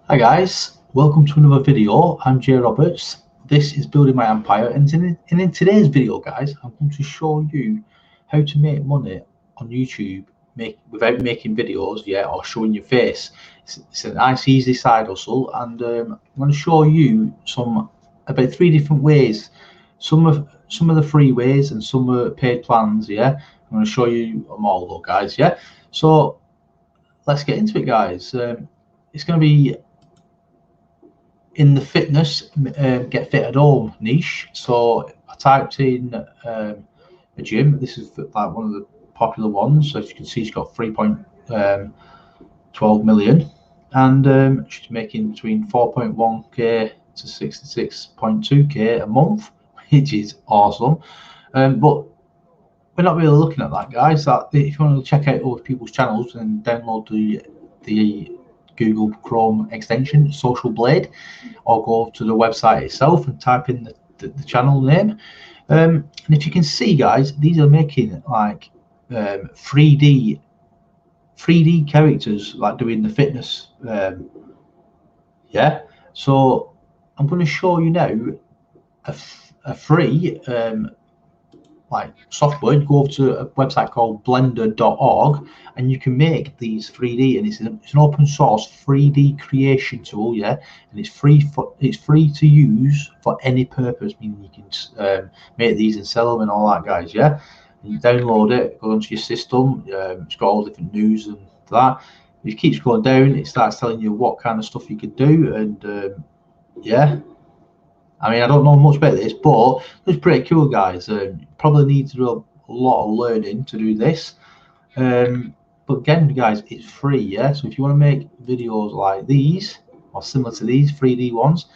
Hi guys, welcome to another video. I'm Jay Roberts. This is Building My Empire, and in today's video, guys, I'm going to show you how to make money on YouTube without making videos, or showing your face. It's a nice, easy side hustle, and I'm going to show you about 3 different ways. Some of the free ways and some are paid plans. I'm going to show you them all, though, guys. So let's get into it, guys. It's going to be in the fitness get fit at home niche. So I typed in a gym. This is like one of the popular ones. So as you can see, she's got 3.12 million, and she's making between 4.1k to 66.2k a month, which is awesome. But we're not really looking at that, guys. If you want to check out other people's channels and download the Google Chrome extension Social Blade, or go to the website itself and type in the channel name. And if you can see, guys, these are making like 3D characters, like doing the fitness. So I'm going to show you now a free like software. Go over to a website called blender.org, and you can make these 3D, and it's an open source 3D creation tool, and it's free to use for any purpose, meaning you can make these and sell them and all that, guys. And you download it, go onto your system. It's got all different news and that. It keeps going down, it starts telling you what kind of stuff you can do, and I mean, I don't know much about this, but it's pretty cool, guys. Probably need to do a lot of learning to do this. But again, guys, it's free, So if you want to make videos like these or similar to these 3D ones,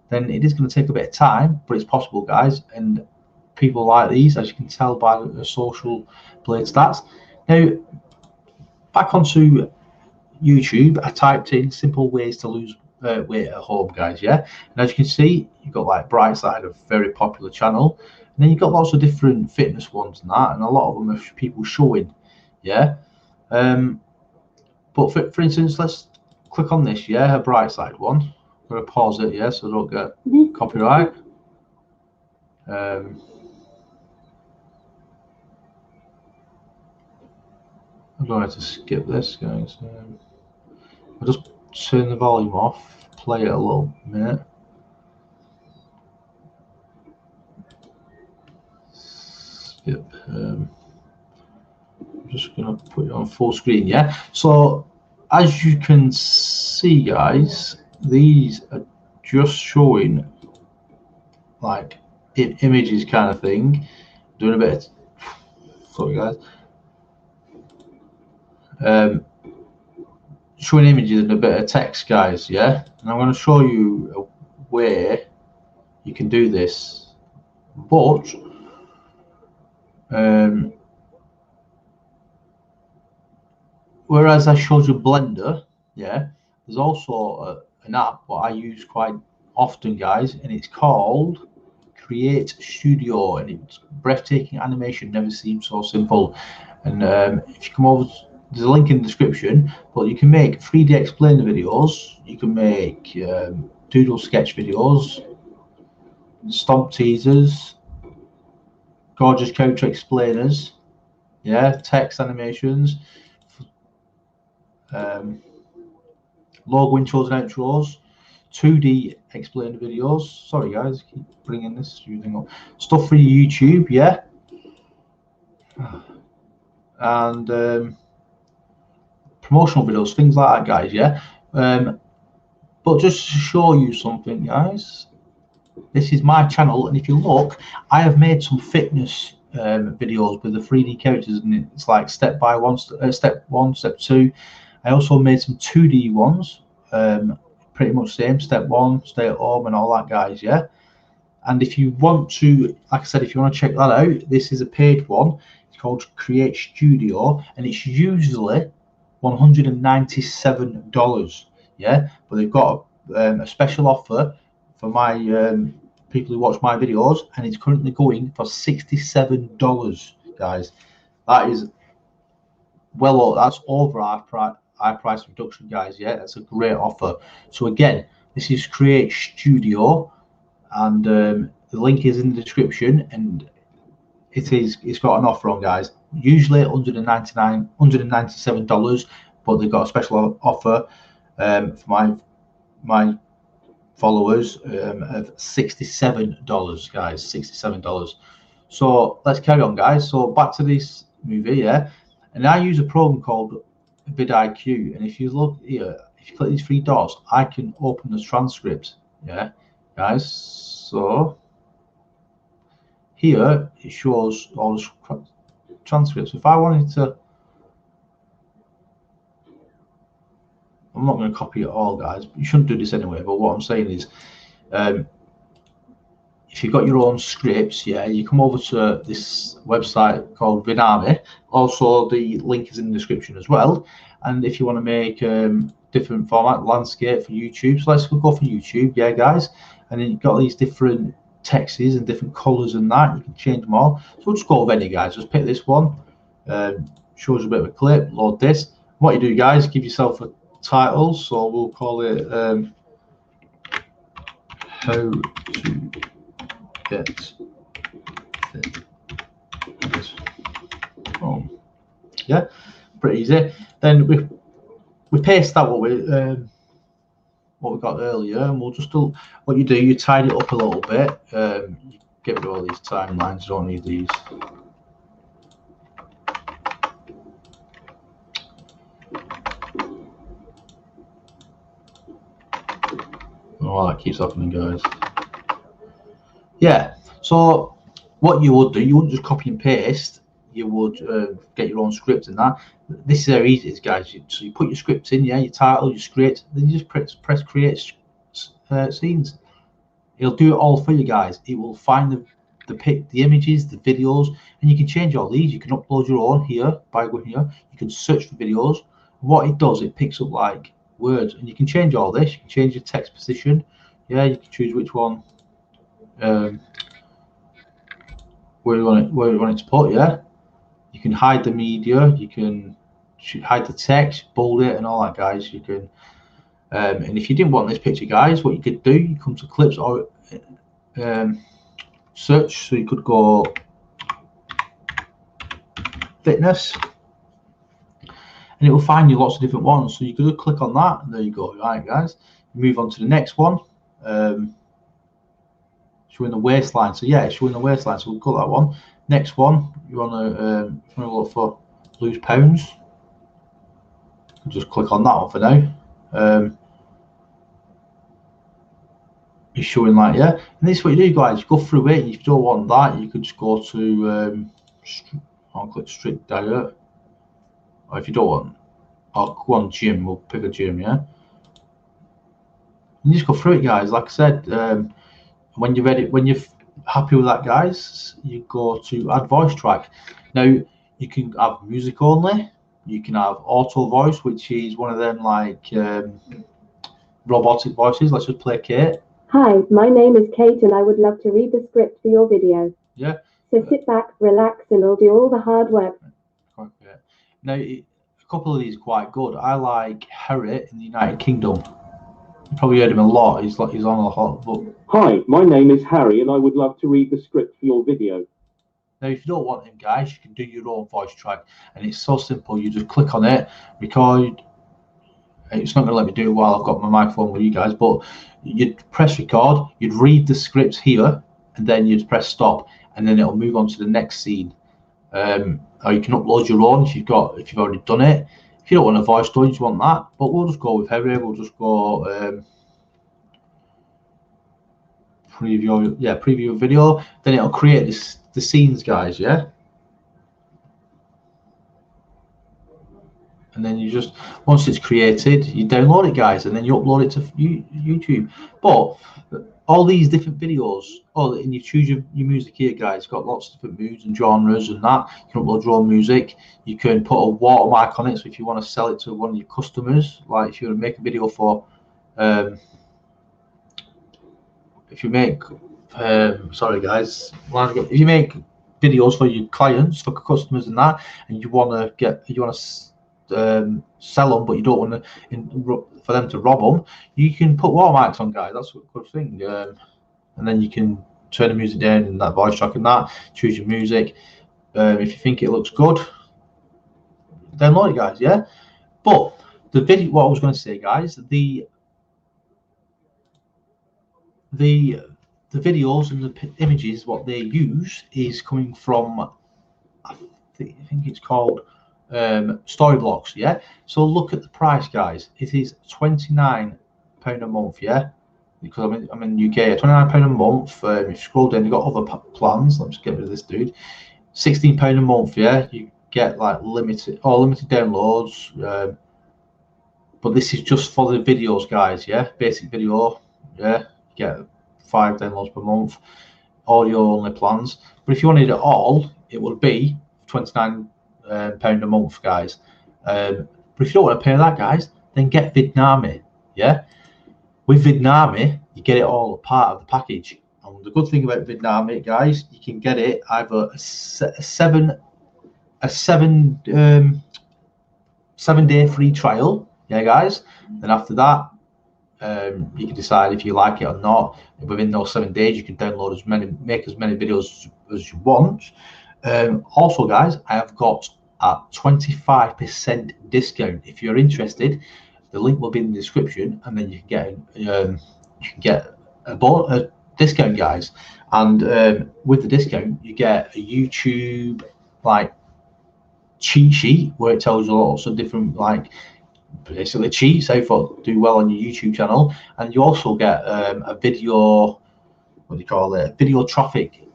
then it is going to take a bit of time, but it's possible, guys. And people like these, as you can tell by the Social Blade stats. Now, back onto YouTube, I typed in simple ways to lose weight at home, guys. And as you can see, you've got like Brightside, a very popular channel, and then you've got lots of different fitness ones and that, and a lot of them are people showing. But for instance, let's click on this. A Brightside one. I'm going to pause it, so I don't get copyright. I'm going to skip this, guys. I'll just turn the volume off, play it a little minute. Skip. I'm just going to put it on full screen, So as you can see, guys, these are just showing like images kind of thing. Doing a bit of, sorry, guys. Showing images and a bit of text, guys. And I'm going to show you where you can do this, but whereas I showed you Blender, there's also an app what I use quite often, guys, and it's called Create Studio, and it's breathtaking animation. Never seemed so simple. And if you come over, there's a link in the description, but you can make 3D explainer videos, you can make doodle sketch videos, stomp teasers, gorgeous character explainers, text animations, logo intros and outros, 2D explainer videos. Sorry, guys, keep bringing this thing up. Stuff for YouTube, and promotional videos, things like that, guys. But just to show you something, guys, this is my channel, and if you look, I have made some fitness videos with the 3D characters, and it's like step 1, step 2. I also made some 2D ones, pretty much same, step 1, stay at home and all that, guys. And if you want to, like I said, if you want to check that out, this is a paid one. It's called Create Studio, and it's usually $197. But they've got a special offer for my people who watch my videos, and it's currently going for $67, guys. That is that's over half high price reduction, guys. Yeah, that's a great offer. So again, this is Create Studio, and the link is in the description, and it's got an offer on, guys. Usually $197, but they've got a special offer for my followers of $67, guys. $67. So let's carry on, guys. So back to this movie, yeah. And I use a program called vidIQ, and if you look here, if you click these three dots, I can open the transcript, yeah, guys. So here it shows all the transcripts. If I wanted to, I'm not going to copy it all, guys. You shouldn't do this anyway, but what I'm saying is, if you've got your own scripts, yeah, you come over to this website called Vidami. Also, the link is in the description as well. And if you want to make different format landscape for YouTube, so let's go for YouTube, yeah, guys. And then you've got these different texts and different colors and that. You can change them all. So we'll just go with any, guys. Just pick this one. Shows a bit of a clip. Load this. What you do, guys, give yourself a title. So we'll call it how to get fit. Oh, yeah, pretty easy. Then we paste that what we got earlier, and we'll just do what you do. You tidy it up a little bit. You get rid of all these timelines. You don't need these. Oh, that keeps happening, guys. Yeah, so what you would do, you wouldn't just copy and paste, you would get your own script and that. This is how easy it is, guys. So you put your script in, yeah, your title, your script, then you just press create scenes. It'll do it all for you, guys. It will find the images, the videos, and you can change all these. You can upload your own here by going here. You can search for videos. What it does, it picks up like words, and you can change all this. You can change your text position. Yeah, you can choose which one. Where you want it to put, yeah. You can hide the media, you can hide the text, bold it, and all that, guys. You can, and if you didn't want this picture, guys, what you could do, you come to clips or search. So you could go fitness, and it will find you lots of different ones. So you could click on that, and there you go. Right, guys. Move on to the next one. Showing the waistline. So yeah, it's showing the waistline. So we'll cut that one. Next one, you want to look for lose pounds. Just click on that one for now. It's showing like, yeah. And this is what you do, guys. You go through it. If you don't want that, you could just go to I'll click strict diet. Or if you don't want, I'll go on gym. We'll pick a gym, yeah. And you just go through it, guys. Like I said, when you're ready, when you're happy with that, guys, you go to add voice track. Now you can have music only. You can have auto voice, which is one of them like robotic voices. Let's just play Kate. Hi, my name is Kate, and I would love to read the script for your video. Yeah. So sit back, relax, and I'll do all the hard work. Okay. Now a couple of these are quite good. I like Harry in the United Kingdom. You probably heard him a lot. He's on a lot. But hi, my name is Harry, and I would love to read the script for your video. now, if you don't want him, guys, you can do your own voice track, and it's so simple. You just click on it, record. It's not going to let me do it while I've got my microphone with you guys, but you'd press record, you'd read the script here, and then you'd press stop, and then it'll move on to the next scene. Or you can upload your own if you've already done it. If you don't want a voice tone, you just want that. But we'll just go with Harry. We'll just go preview video. Then it'll create the scenes, guys. Yeah. And then you just, once it's created, you download it, guys, and then you upload it to YouTube. But all these different videos, and you choose your music here, guys. It's got lots of different moods and genres and that. You can upload your own music. You can put a watermark on it, so if you want to sell it to one of your customers, like if you want to make a video for, if you make, sorry guys, if you make videos for your clients, for customers and that, and you want to sell them, but you don't want to for them to rob them, you can put watermarks on, guys. That's a good thing. And then you can turn the music down and that voice track and that. Choose your music. If you think it looks good, download it, guys. Yeah. But the video, what I was going to say, guys, the videos and the images, what they use is coming from, I think it's called Storyblocks. Yeah. So look at the price, guys. It is £29 a month. Yeah. Because I'm in UK, £29 a month. If you scroll down, you've got other plans. Let's get rid of this dude. £16 a month. Yeah. You get like limited downloads. But this is just for the videos, guys. Yeah. Basic video. Yeah. You get 5 downloads per month. Audio only plans. But if you wanted it all, it would be £29 a month, guys. But if you don't want to pay that, guys, then get Vidnami. Yeah. With Vidnami, you get it all a part of the package. And the good thing about Vidnami, guys, you can get it either a 7 day free trial. Yeah, guys. Then after that, you can decide if you like it or not. Within those 7 days, you can download make as many videos as you want. Also, guys, I have got a 25% discount. If you're interested, the link will be in the description, and then you can get a discount, guys. And with the discount, you get a YouTube like cheat sheet where it tells you lots of different like basically cheats how to do well on your YouTube channel, and you also get a video, what do you call it, video traffic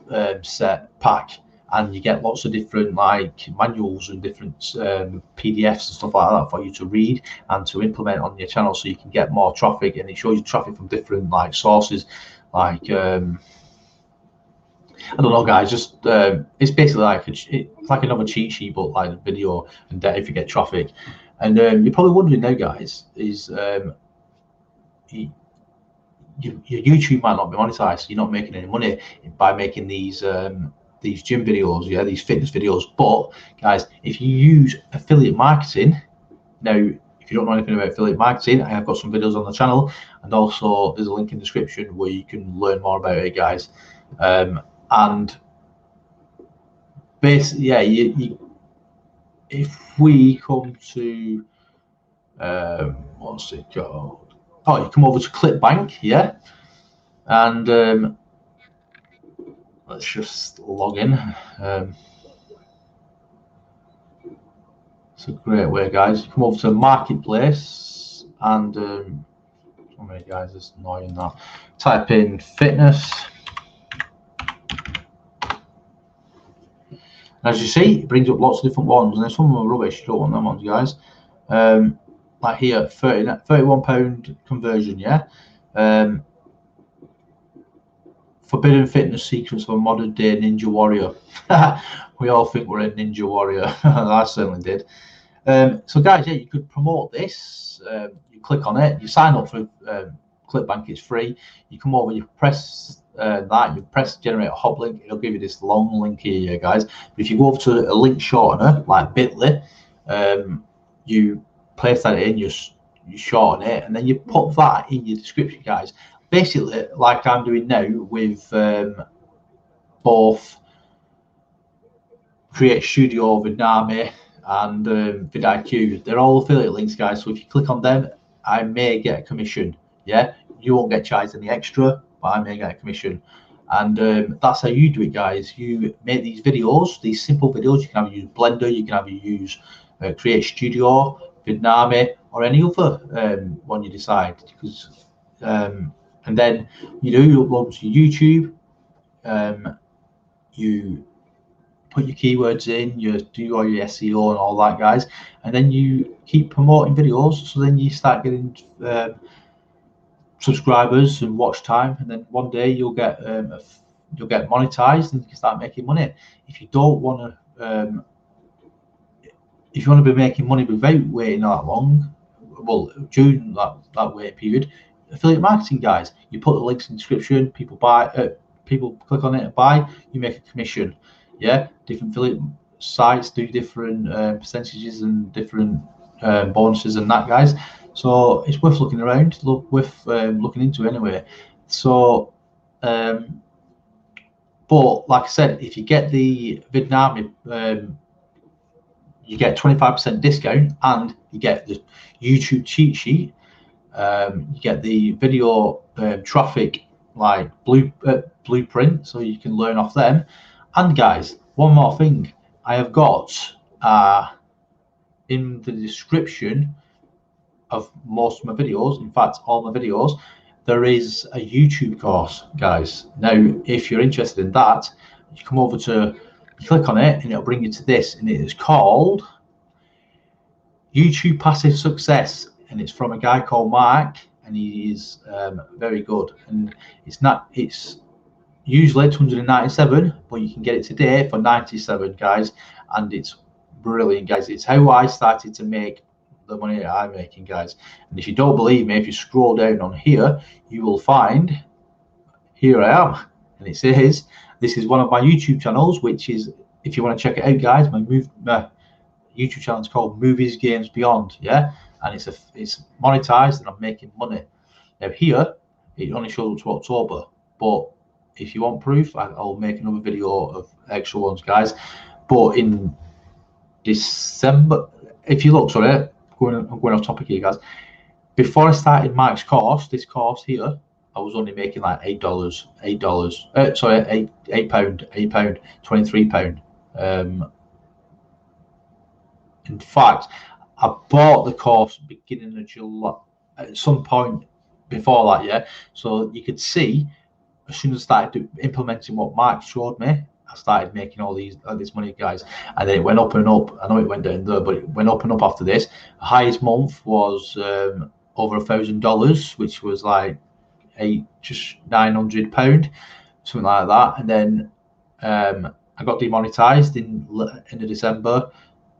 set pack. And you get lots of different like manuals and different PDFs and stuff like that for you to read and to implement on your channel, so you can get more traffic. And it shows you traffic from different like sources, like I don't know, guys. Just it's basically like it's like another cheat sheet, but like video and data if you get traffic. And you're probably wondering now, guys, is your YouTube might not be monetized, so you're not making any money by making these gym videos, yeah, these fitness videos. But guys, if you use affiliate marketing, now if you don't know anything about affiliate marketing, I have got some videos on the channel, and also there's a link in the description where you can learn more about it, guys. And basically, yeah, if we come to what's it called? Oh, you come over to ClickBank, yeah, and let's just log in. It's a great way, guys. You come over to Marketplace, and so many guys, it's annoying that. Type in fitness. As you see, it brings up lots of different ones, and there's some of them are rubbish. You don't want them ones, guys. Like here, £31 conversion, yeah. Forbidden fitness secrets of a modern day ninja warrior. We all think we're a ninja warrior. I certainly did. So guys, yeah, you could promote this. You click on it, you sign up for ClickBank, it's free. You come over, you press that, you press generate a hot link, it'll give you this long link here, guys. But if you go over to a link shortener like Bitly, you place that in, you shorten it, and then you put that in your description, guys. Basically, like I'm doing now with both Create Studio, Vidnami, and vidIQ. They're all affiliate links, guys. So if you click on them, I may get a commission. Yeah, you won't get charged any extra, but I may get a commission. And that's how you do it, guys. You make these videos, these simple videos. You can have you use Blender, you can have you use Create Studio, Vidnami, or any other one you decide. Because and then you upload to YouTube. You put your keywords in, you do all your SEO and all that, guys, and then you keep promoting videos. So then you start getting subscribers and watch time, and then one day you'll get monetized and you can start making money. If you don't want to, if you want to be making money without waiting that long, well, during that wait period, affiliate marketing, guys, you put the links in the description, people buy, people click on it and buy, you make a commission. Yeah, different affiliate sites do different percentages and different bonuses and that, guys. So it's worth looking around, looking into anyway. So but like I said, if you get the Vidnami, you get 25% discount, and you get the YouTube cheat sheet. You get the video traffic like blueprint, so you can learn off them. And guys, one more thing, I have got in the description of most of my videos, in fact all my videos, there is a YouTube course, guys. Now if you're interested in that, you come over to, you click on it and it'll bring you to this, and it is called YouTube Passive Success, and it's from a guy called Mark, and he is very good. And it's usually 297, but you can get it today for 97, guys, and it's brilliant, guys. It's how I started to make the money that I'm making, guys. And if you don't believe me, if you scroll down on here, you will find, here I am, and it says this is one of my YouTube channels, which is, if you want to check it out, guys, my YouTube channel is called Movies Games Beyond, yeah, and it's monetized and I'm making money. Now here it only shows up to October, but if you want proof, I'll make another video of extra ones, guys. But in December, if you look, sorry, I'm going off topic here, guys. Before I started Mark's course, this course here, I was only making like £8, £23. In fact, I bought the course beginning of July, at some point before that, yeah. So you could see, as soon as I started implementing what Mark showed me, I started making all this money, guys. And then it went up and up. I know it went down there, but it went up and up after this. The highest month was over $1,000, which was like just £900, something like that. And then I got demonetized in end of December.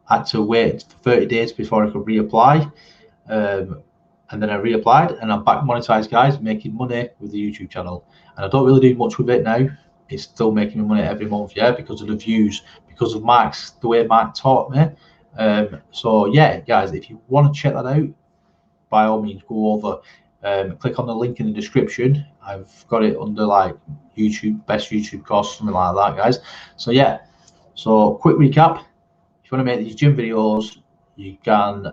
I had to wait for 30 days before I could reapply, and then I reapplied, and I'm back monetized, guys, making money with the YouTube channel. And I don't really do much with it now. It's still making me money every month, yeah, because of the views, because of the way Mark taught me. So yeah, guys, if you want to check that out, by all means, go over, click on the link in the description. I've got it under like YouTube, best YouTube course, something like that, guys. So yeah, so quick recap. If you want to make these gym videos, you can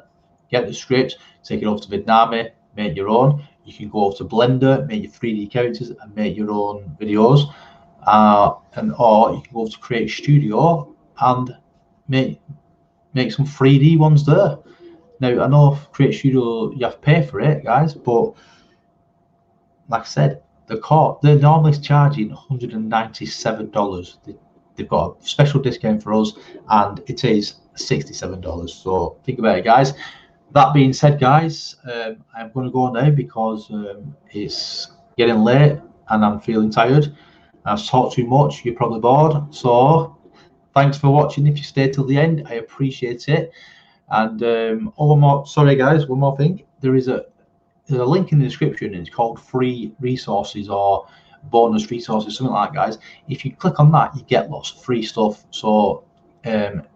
get the script, take it over to Vidnami, make your own. You can go over to Blender, make your 3D characters and make your own videos. Or you can go over to Create Studio and make some 3D ones there. Now I know Create Studio you have to pay for it, guys, but like I said, they're normally charging $197. They've got a special discount for us, and it is $67. So think about it, guys. That being said, guys, I'm going to go now because it's getting late and I'm feeling tired. I've talked too much. You're probably bored. So thanks for watching. If you stayed till the end, I appreciate it. And one more thing. There's a link in the description. It's called free resources or bonus resources, something like that, guys. If you click on that, you get lots of free stuff. So then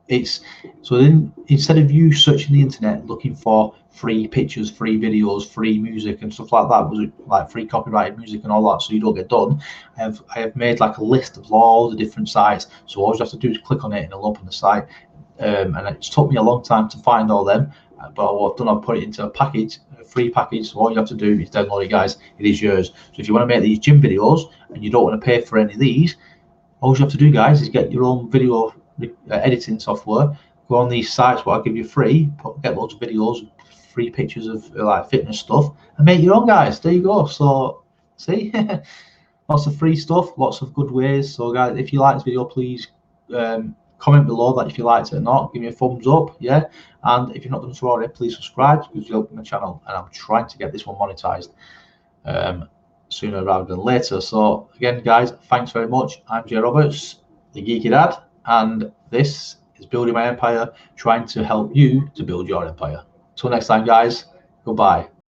instead of you searching the internet looking for free pictures, free videos, free music and stuff like that, was like free copyrighted music and all that, so you don't get done, I have made like a list of all the different sites. So all you have to do is click on it and it'll open the site. And it took me a long time to find all them, but what I've done, I've put it into a package, a free package. So all you have to do is download it, guys. It is yours. So if you want to make these gym videos and you don't want to pay for any of these, all you have to do, guys, is get your own video editing software. Go on these sites where I'll give you free, get loads of videos, free pictures of like fitness stuff, and make your own, guys. There you go. So see, lots of free stuff, lots of good ways. So guys, if you like this video, please comment below that if you liked it or not. Give me a thumbs up, yeah. And if you're not done so already, please subscribe, because you help my channel, and I'm trying to get this one monetized sooner rather than later. So again, guys, thanks very much. I'm Jay Roberts, the Geeky Dad, and this is Building My Empire, trying to help you to build your empire. Till next time, guys, goodbye.